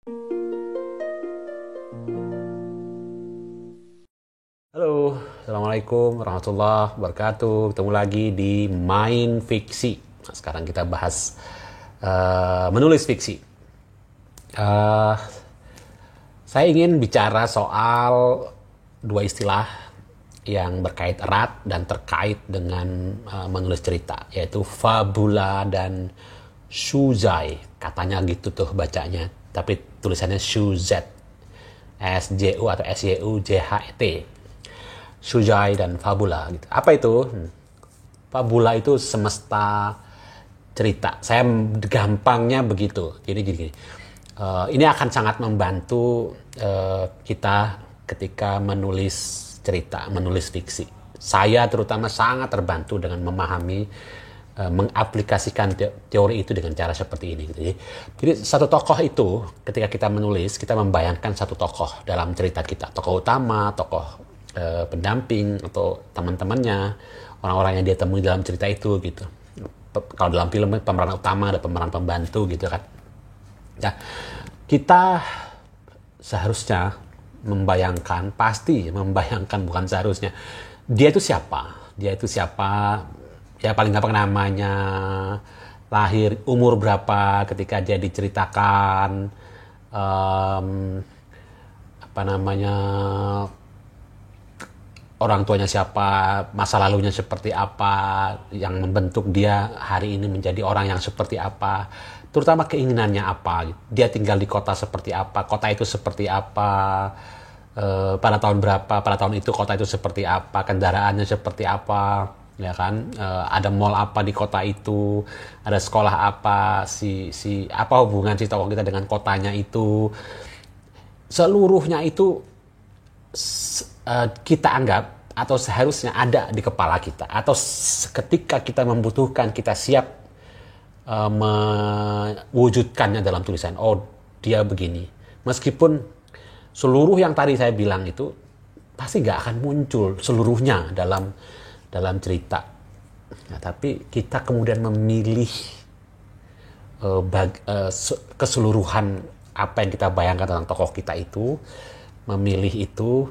Halo, Assalamualaikum warahmatullahi wabarakatuh. Ketemu lagi di Main Fiksi. Nah, sekarang kita bahas menulis fiksi. Eh, saya ingin bicara soal dua istilah yang berkait erat dan terkait dengan menulis cerita, yaitu fabula dan shuzai. Katanya gitu tuh bacanya, tapi tulisannya shuzet, SJU atau SYUJHET. Shujai dan fabula gitu. Apa itu? Fabula itu semesta cerita. Saya gampangnya begitu. Jadi gini. Ini akan sangat membantu kita ketika menulis cerita, menulis fiksi. Saya terutama sangat terbantu dengan memahami, mengaplikasikan teori itu dengan cara seperti ini. Gitu. Jadi satu tokoh itu ketika kita menulis, kita membayangkan satu tokoh dalam cerita kita. Tokoh utama, tokoh pendamping atau teman-temannya, orang-orang yang dia temui dalam cerita itu gitu. Kalau dalam film pemeran utama ada pemeran pembantu gitu kan. Nah, kita seharusnya pasti membayangkan, bukan seharusnya, dia itu siapa, ya paling gampang namanya, lahir umur berapa ketika dia diceritakan, orang tuanya siapa, masa lalunya seperti apa, yang membentuk dia hari ini menjadi orang yang seperti apa, terutama keinginannya apa, dia tinggal di kota seperti apa, kota itu seperti apa, pada tahun berapa, pada tahun itu kota itu seperti apa, kendaraannya seperti apa, ya kan, ada mall apa di kota itu, ada sekolah apa, apa hubungan si tokoh kita dengan kotanya itu, seluruhnya itu kita anggap atau seharusnya ada di kepala kita, atau ketika kita membutuhkan kita siap mewujudkannya dalam tulisan. Oh, dia begini, meskipun seluruh yang tadi saya bilang itu pasti nggak akan muncul seluruhnya dalam cerita. Nah, tapi kita kemudian memilih keseluruhan apa yang kita bayangkan tentang tokoh kita itu, memilih itu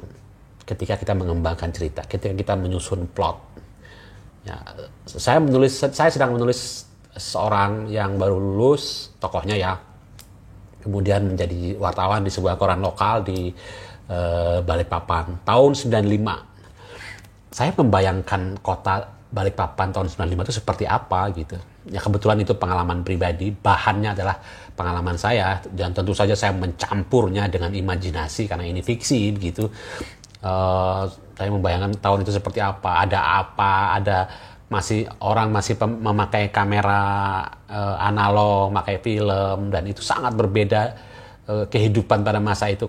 ketika kita mengembangkan cerita, ketika kita menyusun plot. Ya, saya sedang menulis seorang yang baru lulus, tokohnya ya, kemudian menjadi wartawan di sebuah koran lokal di Balikpapan tahun 95. Saya membayangkan kota Balikpapan tahun 95 itu seperti apa gitu. Ya kebetulan itu pengalaman pribadi, bahannya adalah pengalaman saya, dan tentu saja saya mencampurnya dengan imajinasi karena ini fiksi gitu. Saya membayangkan tahun itu seperti apa, ada orang masih memakai kamera analog, memakai film, dan itu sangat berbeda kehidupan pada masa itu,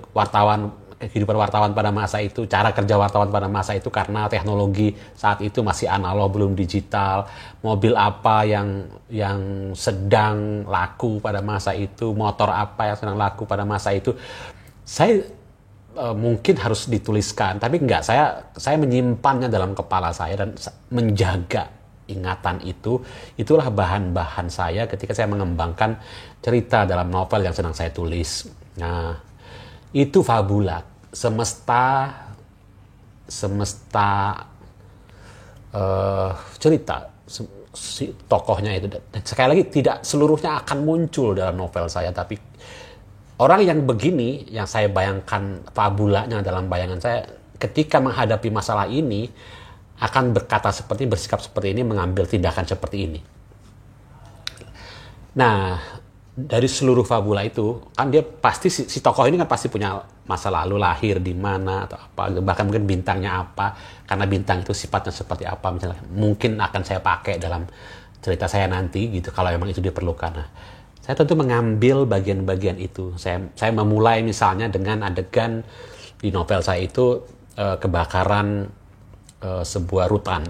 kehidupan wartawan pada masa itu, cara kerja wartawan pada masa itu, karena teknologi saat itu masih analog, belum digital. Mobil apa yang sedang laku pada masa itu, motor apa yang sedang laku pada masa itu. Saya mungkin harus dituliskan, tapi enggak, saya menyimpannya dalam kepala saya dan menjaga ingatan itu. Itulah bahan-bahan saya ketika saya mengembangkan cerita dalam novel yang sedang saya tulis. Nah, itu fabula, semesta cerita, si tokohnya itu. Dan sekali lagi, tidak seluruhnya akan muncul dalam novel saya, tapi orang yang begini, yang saya bayangkan fabulanya dalam bayangan saya, ketika menghadapi masalah ini akan bersikap seperti ini, mengambil tindakan seperti ini. Nah, dari seluruh fabula itu kan dia pasti, si tokoh ini kan pasti punya masa lalu, lahir di mana atau apa, bahkan mungkin bintangnya apa, karena bintang itu sifatnya seperti apa misalnya, mungkin akan saya pakai dalam cerita saya nanti gitu kalau memang itu diperlukan. Nah, saya tentu mengambil bagian-bagian itu. Saya memulai misalnya dengan adegan di novel saya itu kebakaran sebuah rutan,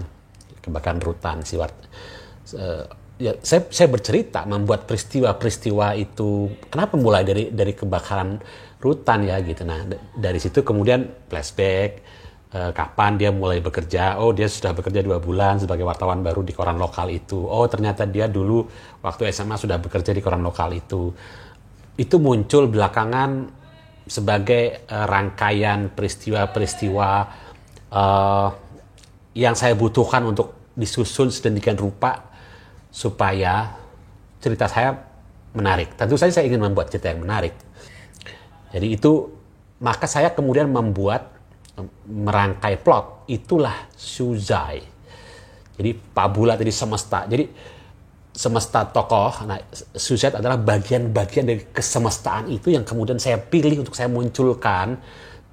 ya, saya bercerita membuat peristiwa itu. Kenapa mulai dari kebakaran rutan ya gitu. Nah, dari situ kemudian flashback, kapan dia mulai bekerja. Oh, dia sudah bekerja 2 bulan sebagai wartawan baru di koran lokal itu. Oh, ternyata dia dulu waktu SMA sudah bekerja di koran lokal itu. itu muncul belakangan sebagai rangkaian peristiwa-peristiwa yang saya butuhkan untuk disusun sedemikian rupa supaya cerita saya menarik. Tentu saja saya ingin membuat cerita yang menarik. Jadi itu, maka saya kemudian merangkai plot. Itulah Shuzai. Jadi fabula tadi semesta. Jadi semesta tokoh, nah Shuzai adalah bagian-bagian dari kesemestaan itu yang kemudian saya pilih untuk saya munculkan,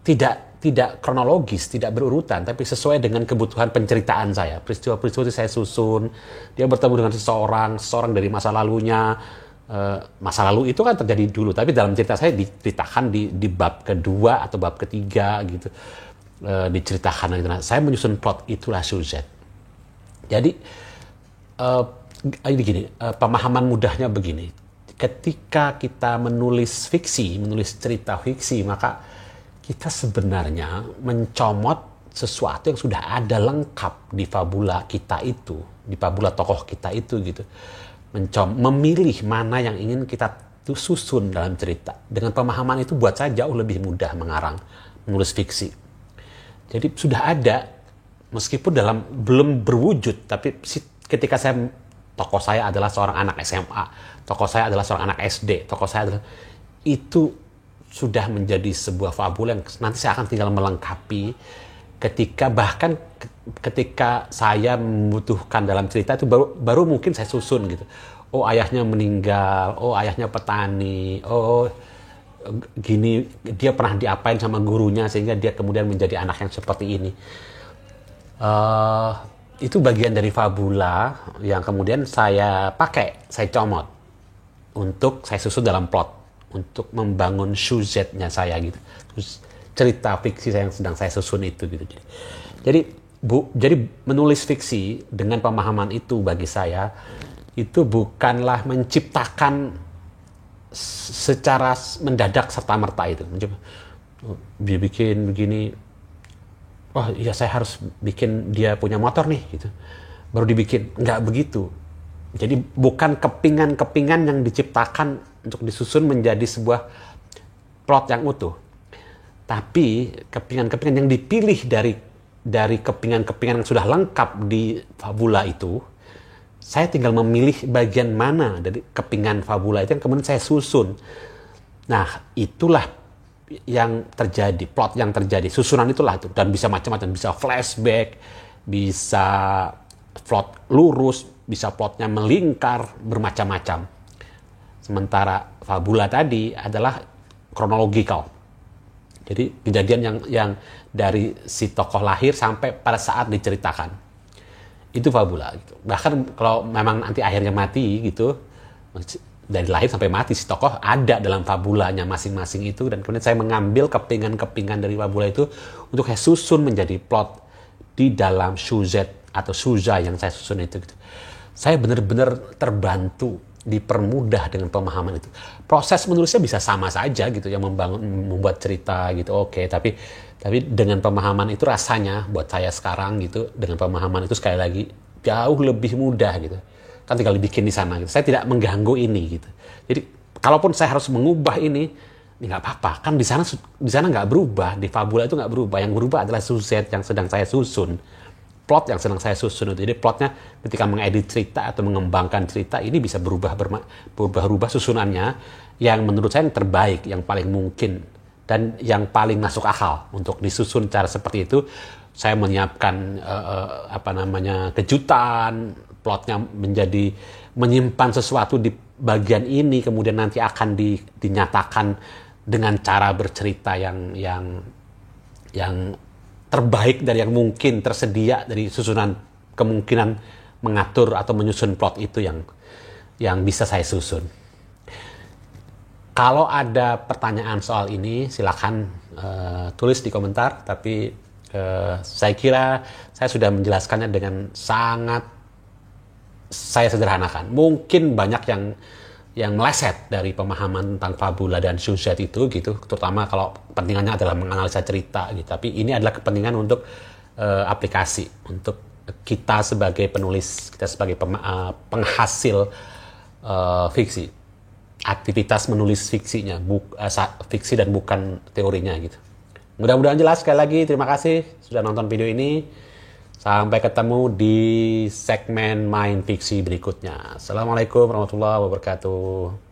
tidak kronologis, tidak berurutan, tapi sesuai dengan kebutuhan penceritaan saya. Peristiwa-peristiwa itu saya susun. Dia bertemu dengan seseorang dari masa lalunya. Masa lalu itu kan terjadi dulu, tapi dalam cerita saya diceritakan di bab kedua atau bab ketiga gitu, diceritakan gitu. Nah, saya menyusun plot, itulah Shuzai. Jadi begini, pemahaman mudahnya begini: ketika kita menulis fiksi, menulis cerita fiksi, maka kita sebenarnya mencomot sesuatu yang sudah ada lengkap di fabula kita itu, di fabula tokoh kita itu gitu. Memilih mana yang ingin kita susun dalam cerita. Dengan pemahaman itu buat saya jauh lebih mudah mengarang, menulis fiksi. Jadi sudah ada, meskipun belum berwujud, tapi ketika tokoh saya adalah seorang anak SMA, tokoh saya adalah seorang anak SD, tokoh saya adalah, itu sudah menjadi sebuah fabula yang nanti saya akan tinggal melengkapi ketika saya membutuhkan dalam cerita itu, baru mungkin saya susun gitu. Oh, ayahnya meninggal, oh ayahnya petani, oh gini, dia pernah diapain sama gurunya sehingga dia kemudian menjadi anak yang seperti ini. Itu bagian dari fabula yang kemudian saya comot untuk saya susun dalam plot, untuk membangun Shuzai-nya saya gitu. Cerita fiksi yang sedang saya susun itu gitu. Jadi menulis fiksi dengan pemahaman itu bagi saya itu bukanlah menciptakan secara mendadak serta merta itu. Dia bikin begini, wah iya saya harus bikin dia punya motor nih gitu, baru dibikin. Nggak begitu. Jadi bukan kepingan-kepingan yang diciptakan untuk disusun menjadi sebuah plot yang utuh. Tapi kepingan-kepingan yang dipilih dari kepingan-kepingan yang sudah lengkap di fabula itu, saya tinggal memilih bagian mana dari kepingan fabula itu yang kemudian saya susun. Nah, itulah yang terjadi, plot yang terjadi, susunan itulah itu. Dan bisa macam-macam, bisa flashback, bisa plot lurus, bisa plotnya melingkar, bermacam-macam. Sementara fabula tadi adalah kronologikal. Jadi kejadian yang dari si tokoh lahir sampai pada saat diceritakan. Itu fabula gitu. Bahkan kalau memang nanti akhirnya mati gitu, dari lahir sampai mati si tokoh ada dalam fabulanya masing-masing itu, dan kemudian saya mengambil kepingan-kepingan dari fabula itu untuk saya susun menjadi plot di dalam Shuzai atau Shuzai yang saya susun itu gitu. Saya benar-benar terbantu, dipermudah dengan pemahaman itu. Proses menulisnya bisa sama saja gitu, yang membuat cerita gitu, oke, tapi dengan pemahaman itu rasanya buat saya sekarang gitu, dengan pemahaman itu sekali lagi jauh lebih mudah gitu. Kan tinggal dibikin di sana gitu. Saya tidak mengganggu ini gitu. Jadi kalaupun saya harus mengubah ini, nggak apa-apa. Kan di sana nggak berubah, di fabula itu nggak berubah. Yang berubah adalah Shuzai yang sedang saya susun. Plot yang sedang saya susun itu. Jadi plotnya ketika mengedit cerita atau mengembangkan cerita ini bisa berubah susunannya yang menurut saya yang terbaik, yang paling mungkin dan yang paling masuk akal untuk disusun cara seperti itu. Saya menyiapkan kejutan, plotnya menjadi menyimpan sesuatu di bagian ini, kemudian nanti akan dinyatakan dengan cara bercerita yang terbaik dari yang mungkin tersedia dari susunan kemungkinan mengatur atau menyusun plot itu yang bisa saya susun. Kalau ada pertanyaan soal ini silakan tulis di komentar, tapi saya kira saya sudah menjelaskannya dengan sangat saya sederhanakan. Mungkin banyak yang meleset dari pemahaman tentang fabula dan Shuzai itu gitu, terutama kalau kepentingannya adalah menganalisa cerita gitu. Tapi ini adalah kepentingan untuk aplikasi untuk kita sebagai penulis, kita sebagai penghasil fiksi. aktivitas menulis fiksinya, fiksi dan bukan teorinya gitu. Mudah-mudahan jelas. Sekali lagi terima kasih sudah nonton video ini. Sampai ketemu di segmen Main Fiksi berikutnya. Assalamualaikum warahmatullahi wabarakatuh.